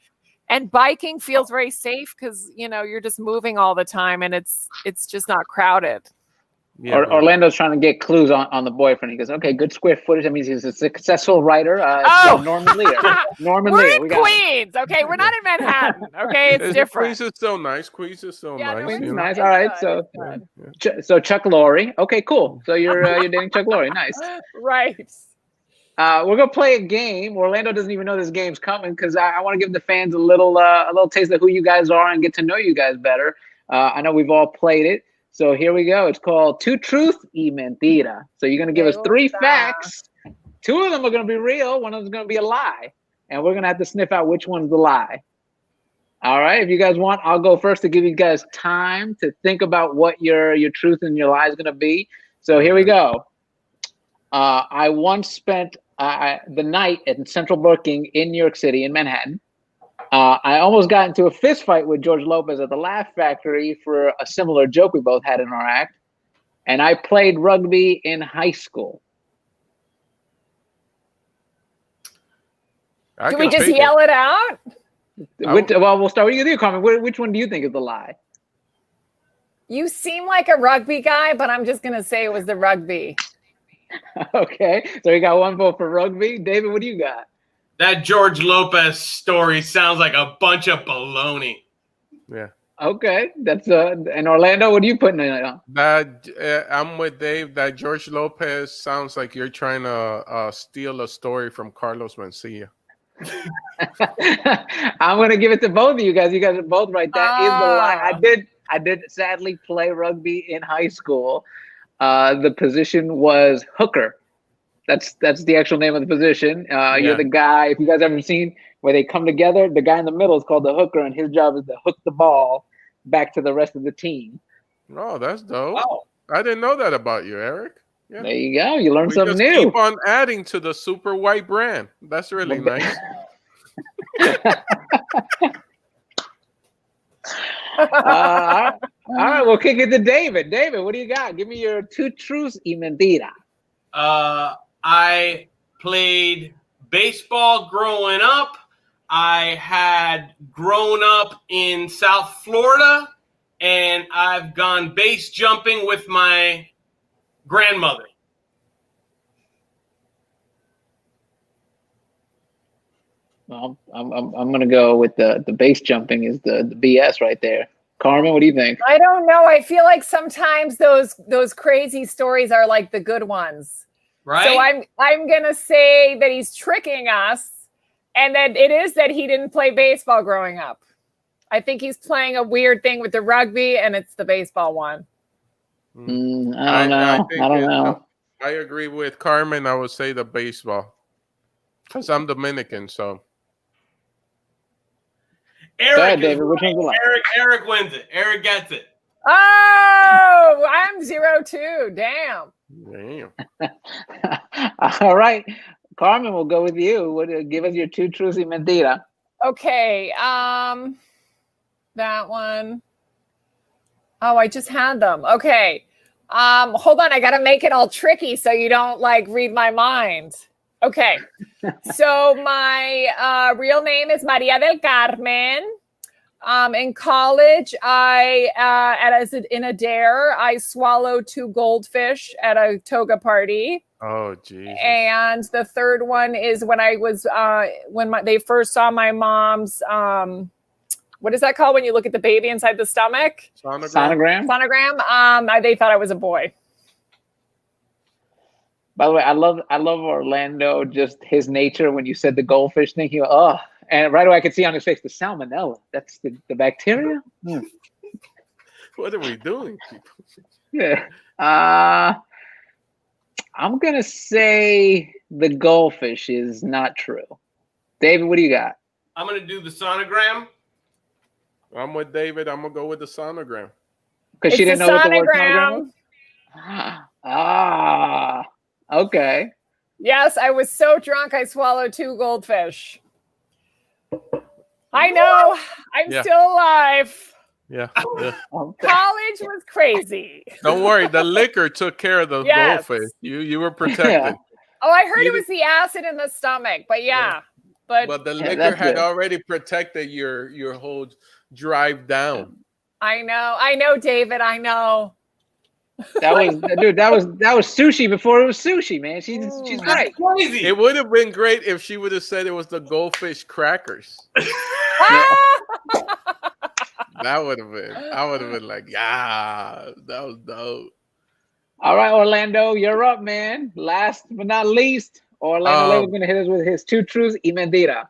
And biking feels very safe because, you know, you're just moving all the time and it's just not crowded. Yeah, Orlando's trying to get clues on the boyfriend. He goes, okay, good square footage. That means he's a successful writer. Norman Lear. We're in Queens. Okay, we're not in Manhattan. Okay, it's different. Queens is so nice. Nice. Nice. All right. So Chuck Lorre. Okay, cool. So you're dating Chuck Lorre. Nice. Right. We're gonna play a game. Orlando doesn't even know this game's coming because I want to give the fans a little taste of who you guys are and get to know you guys better. I know we've all played it. So here we go. It's called Two Truth y Mentira. So you're going to give us 3 facts. 2 of them are going to be real. 1 of them is going to be a lie. And we're going to have to sniff out which one's the lie. All right. If you guys want, I'll go first to give you guys time to think about what your truth and your lie is going to be. So here we go. I once spent the night at Central Booking in New York City in Manhattan. I almost got into a fist fight with George Lopez at the Laugh Factory for a similar joke we both had in our act. And I played rugby in high school. Can we just yell it out? Well, we'll start with you, Carmen. Which one do you think is the lie? You seem like a rugby guy, but I'm just going to say it was the rugby. Okay. So you got 1 vote for rugby. David, what do you got? That George Lopez story sounds like a bunch of baloney. Yeah. Okay. That's and Orlando, what are you putting it on? I'm with Dave. That George Lopez sounds like you're trying to steal a story from Carlos Mencia. I'm gonna give it to both of you guys. You guys are both right. That is the lie. I did sadly play rugby in high school. The position was hooker. That's the actual name of the position. You're the guy, if you guys ever seen where they come together, the guy in the middle is called the hooker, and his job is to hook the ball back to the rest of the team. Oh, that's dope. Wow. I didn't know that about you, Eric. Yeah. There you go. You learned something new. Keep on adding to the super white brand. That's really nice. All right, we'll kick it to David. David, what do you got? Give me your 2 truths y mentira. I played baseball growing up. I had grown up in South Florida, and I've gone base jumping with my grandmother. Well, I'm gonna go with the base jumping is the BS right there. Carmen, what do you think? I don't know. I feel like sometimes those crazy stories are like the good ones. Right. So I'm gonna say that he's tricking us, and that it is that he didn't play baseball growing up. I think he's playing a weird thing with the rugby, and it's the baseball one. I don't know. I agree with Carmen. I would say the baseball, because I'm Dominican. So Eric, David, which one's the lie? Eric wins it. Eric gets it. Oh, I'm 0-2. Damn. All right, Carmen, we'll go with you. Give us your 2 truths y mentira. Okay, that one. Oh, I just had them. Okay, hold on. I gotta make it all tricky so you don't like read my mind. Okay. So my real name is Maria del Carmen. In college, in a dare, I swallowed 2 goldfish at a toga party. Oh, Jesus. And the third one is when I was they first saw my mom's what is that called when you look at the baby inside the stomach? Sonogram. They thought I was a boy. By the way, I love Orlando. Just his nature when you said the goldfish thing. He went, oh, and right away I could see on his face the salmonella. That's the bacteria. What are we doing? Yeah. I'm gonna say the goldfish is not true. David, what do you got? I'm gonna do the sonogram. I'm with David. I'm gonna go with the sonogram. Because she didn't know what the word sonogram was? Okay. Yes, I was so drunk I swallowed 2 goldfish. I know. I'm still alive. Yeah. College was crazy. Don't worry. The liquor took care of the goldfish. You were protected. Yeah. Oh, I heard it was the acid in the stomach, but But the liquor had already protected your whole drive down. I know, David. I know. That was sushi before it was sushi, man. She's right. Crazy. It would have been great if she would have said it was the goldfish crackers. That would have been. I would have been like, yeah, that was dope. All right, Orlando, you're up, man. Last but not least, Orlando Leyba's gonna hit us with his 2 truths y mentira.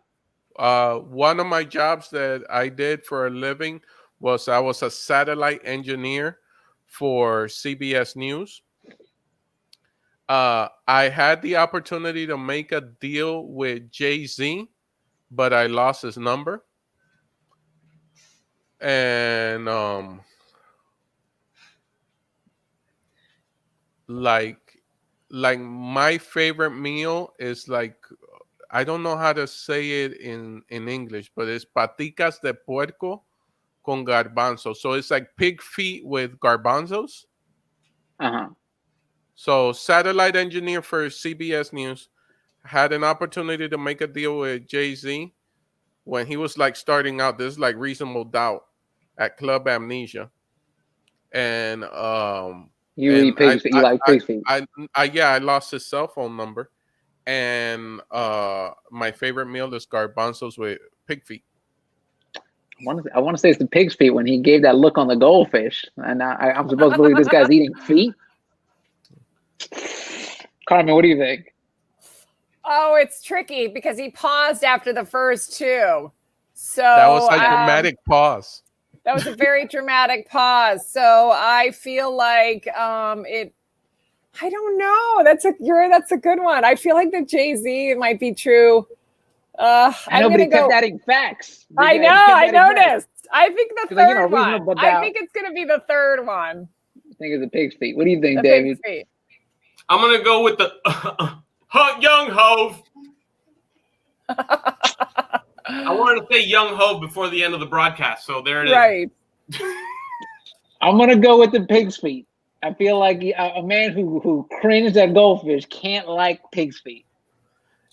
One of my jobs that I did for a living was I was a satellite engineer for CBS News. I had the opportunity to make a deal with Jay-Z, but I lost his number. And like my favorite meal is like, I don't know how to say it in English, but it's paticas de puerco con garbanzos. So it's like pig feet with garbanzos. So satellite engineer for CBS News, had an opportunity to make a deal with Jay-Z when he was like starting out. This is like Reasonable Doubt at Club Amnesia. And you eat pig feet. You like pig feet. I lost his cell phone number. And my favorite meal is garbanzos with pig feet. I want to say it's the pig's feet when he gave that look on the goldfish, and I'm supposed to believe this guy's eating feet. Carmen, what do you think? Oh, it's tricky because he paused after the first 2. So that was a dramatic pause. That was a very dramatic pause. So I feel like I don't know. That's a good one. I feel like the Jay-Z might be true. I know, but he kept adding facts. I know. I noticed. I think the third one. I think it's going to be the third one. I think it's the pig's feet. What do you think, David? I'm going to go with the young Hove. I wanted to say young Hove before the end of the broadcast, so there it is. Right. I'm going to go with the pig's feet. I feel like a man who cringed at goldfish can't like pig's feet.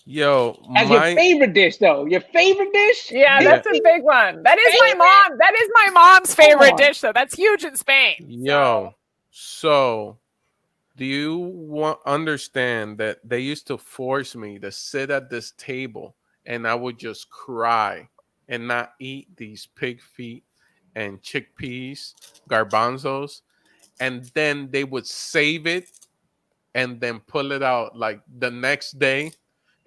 Yo, as your favorite dish, though. Your favorite dish? Yeah, that's a big one. That is my mom. That is my mom's favorite dish, though. That's huge in Spain. Yo, so do you understand that they used to force me to sit at this table and I would just cry and not eat these pig feet and chickpeas, garbanzos, and then they would save it and then pull it out like the next day,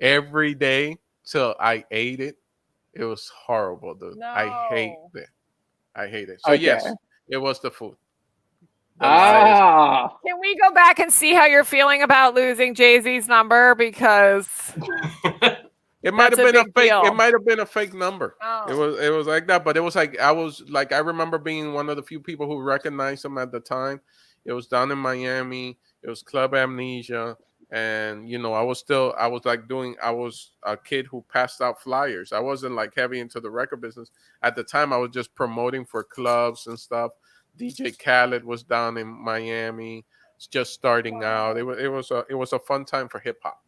every day till I ate it. It was horrible, dude. No. I hate it. So yes, it was the food. Can we go back and see how you're feeling about losing Jay-Z's number? Because it might have been a fake. Deal. It might have been a fake number. Oh. It was like that, but it was like I remember being one of the few people who recognized him at the time. It was down in Miami. It was Club Amnesia, and I was a kid who passed out flyers. I wasn't like heavy into the record business at the time. I was just promoting for clubs and stuff. DJ Khaled was down in Miami, just starting out. It was a fun time for hip hop.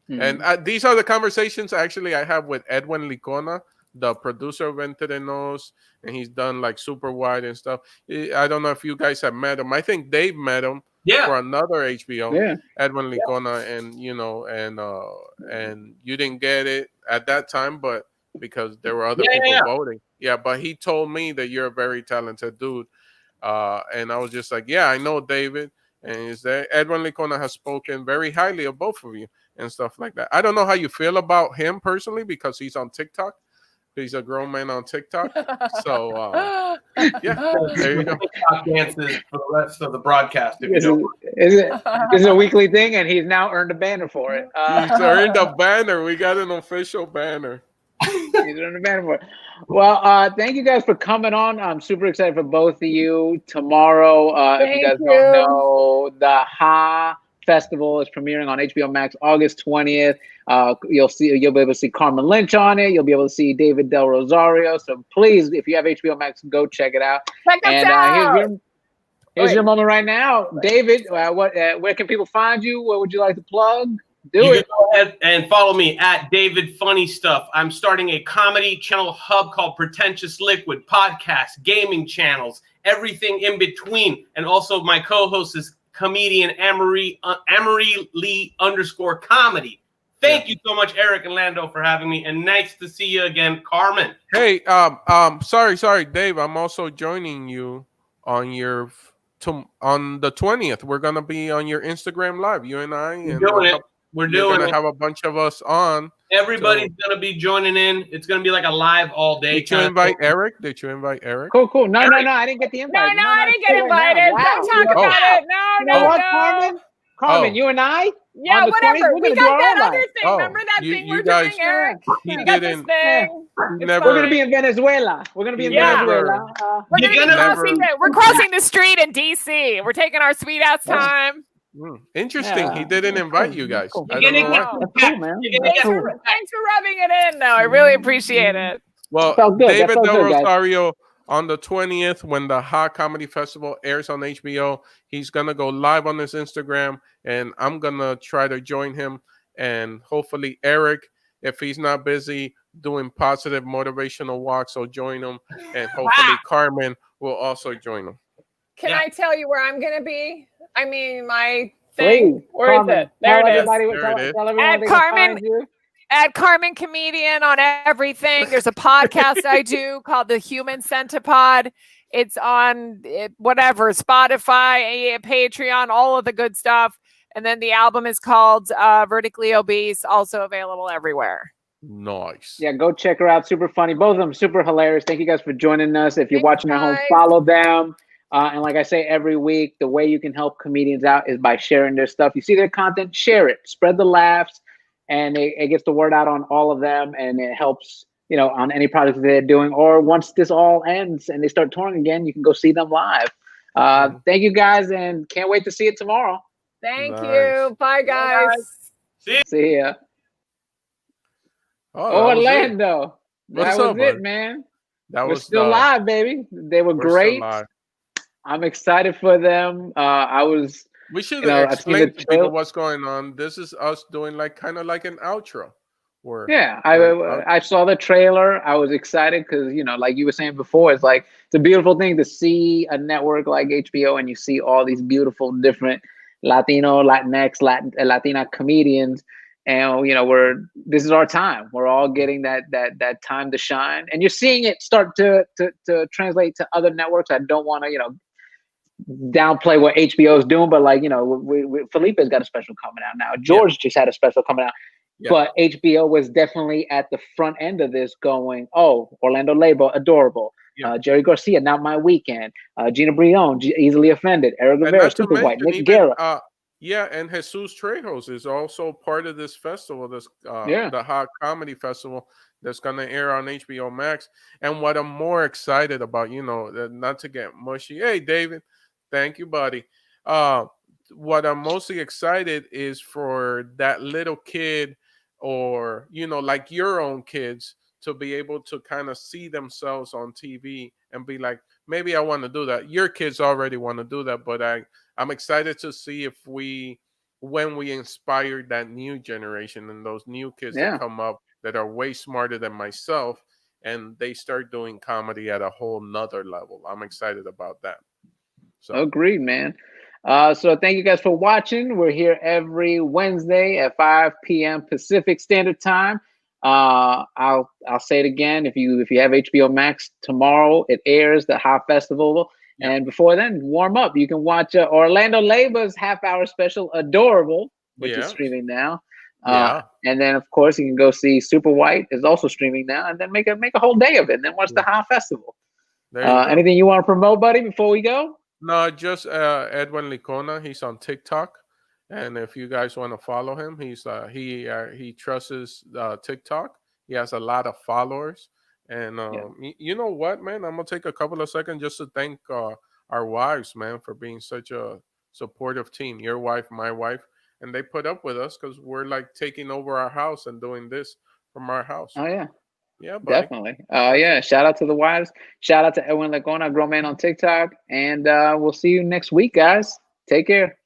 And these are the conversations actually I have with Edwin Licona, the producer of Entre Nos, and he's done like Super Wide and stuff. I don't know if you guys have met him. I think Dave met him for another HBO, Edwin Licona, and and you didn't get it at that time, but because there were other people voting. Yeah, but he told me that you're a very talented dude. And I was just like, yeah, I know David. And is that Edwin Licona has spoken very highly of both of you and stuff like that. I don't know how you feel about him personally because he's on TikTok. He's a grown man on TikTok. So, yeah, there you go. TikTok dances for the rest of the broadcast. This is a weekly thing, and he's now earned a banner for it. He's earned a banner. We got an official banner. He's earned a banner for it. Well, thank you guys for coming on. I'm super excited for both of you. Tomorrow, if you guys don't know, the Ha Festival is premiering on HBOMAX August 20th. You'll be able to see Carmen Lynch on it. You'll be able to see David Del Rosario. So please, if you have HBO Max, go check it out. Check us out. Here's your moment right now, David. Where can people find you? What would you like to plug? You can go ahead and follow me at David Funny Stuff. I'm starting a comedy channel hub called Pretentious Liquid, podcasts, gaming channels, everything in between. And also my co-host is comedian Amory Lee _comedy. Thank you so much, Eric and Lando, for having me, and nice to see you again, Carmen. Hey, sorry, Dave. I'm also joining you on on the 20th. We're gonna be on your Instagram Live, you and I. We're doing it. Have a bunch of us on. Everybody's gonna be joining in. It's gonna be like a live all day. Did you invite Eric? Cool. No, I didn't get the invite. No, I didn't get invited. Wow. Don't talk about it. No. Carmen, you and I? Yeah, whatever. We got that other thing. Remember that thing we're doing, Eric? We got this thing. We're going to be in Venezuela. We're We're crossing the street in D.C. We're taking our sweet ass time. Interesting. Yeah. He didn't invite you guys. Cool. I don't know why. Cool, man. Thanks for rubbing it in, though. I really appreciate it. Well, David Del Rosario, on the 20th, when the Ha Comedy Festival airs on HBO, he's going to go live on his Instagram, and I'm going to try to join him. And hopefully Eric, if he's not busy doing positive motivational walks, will join him. And hopefully Carmen will also join him. Can I tell you where I'm going to be? I mean, my thing. Where is it? There it is. At Carmen Comedian on everything. There's a podcast I do called The Human Centipod. It's on whatever, Spotify, Patreon, all of the good stuff. And then the album is called Vertically Obese, also available everywhere. Nice. Yeah, go check her out. Super funny. Both of them super hilarious. Thank you guys for joining us. If you're watching at home, follow them. And like I say every week, the way you can help comedians out is by sharing their stuff. You see their content, share it, spread the laughs, and it gets the word out on all of them, and it helps, on any project they're doing. Or once this all ends and they start touring again, you can go see them live. Thank you guys, and can't wait to see it tomorrow. Thank you. Bye, guys. See ya. Orlando. That was it, man. We're still live, baby. They were great. I'm excited for them. We should explain to people what's going on. This is us doing kind of like an outro. I saw the trailer. I was excited because, like you were saying before, it's a beautiful thing to see a network like HBO and you see all these beautiful different Latino, Latinx, Latina comedians. And, this is our time. We're all getting that time to shine. And you're seeing it start to translate to other networks. I don't want to, downplay what HBO is doing, but Felipe's got a special coming out now. George just had a special coming out, but HBO was definitely at the front end of this, going, Orlando Leyba, adorable. Jerry Garcia, Not My Weekend. Gina Brion, Easily Offended. Erik Rivera, Super White. Nick Guerra. And Jesus Trejos is also part of this festival, the Hot Comedy Festival that's going to air on HBO Max. And what I'm more excited about, not to get mushy. Hey, David. Thank you, buddy. What I'm mostly excited is for that little kid or, like your own kids to be able to kind of see themselves on TV and be like, maybe I want to do that. Your kids already want to do that, but I'm excited to see if we when we inspire that new generation and those new kids that Yeah. come up that are way smarter than myself, and they start doing comedy at a whole nother level. I'm excited about that. So Agreed, man. So thank you guys for watching. We're here every Wednesday at 5 p.m. Pacific Standard Time. I'll say it again. If you have HBO Max, tomorrow it airs the Hot Festival. Yeah. And before then, warm up. You can watch Orlando Leyba's half-hour special, Adorable, which is Yeah. streaming now. Yeah. And then, of course, you can go see Super White is also streaming now, and then make a whole day of it. And then watch the Hot Festival. There you go. Anything you want to promote, buddy, before we go? No, just Edwin Licona. He's on TikTok, and if you guys want to follow him, he trusts TikTok. He has a lot of followers, and you know what, man? I'm gonna take a couple of seconds just to thank our wives, man, for being such a supportive team. Your wife, my wife, and they put up with us because we're like taking over our house and doing this from our house. Oh yeah. Yeah, buddy. Definitely. Yeah. Shout out to the wives. Shout out to Edwin Lagona, Grown Man on TikTok. And we'll see you next week, guys. Take care.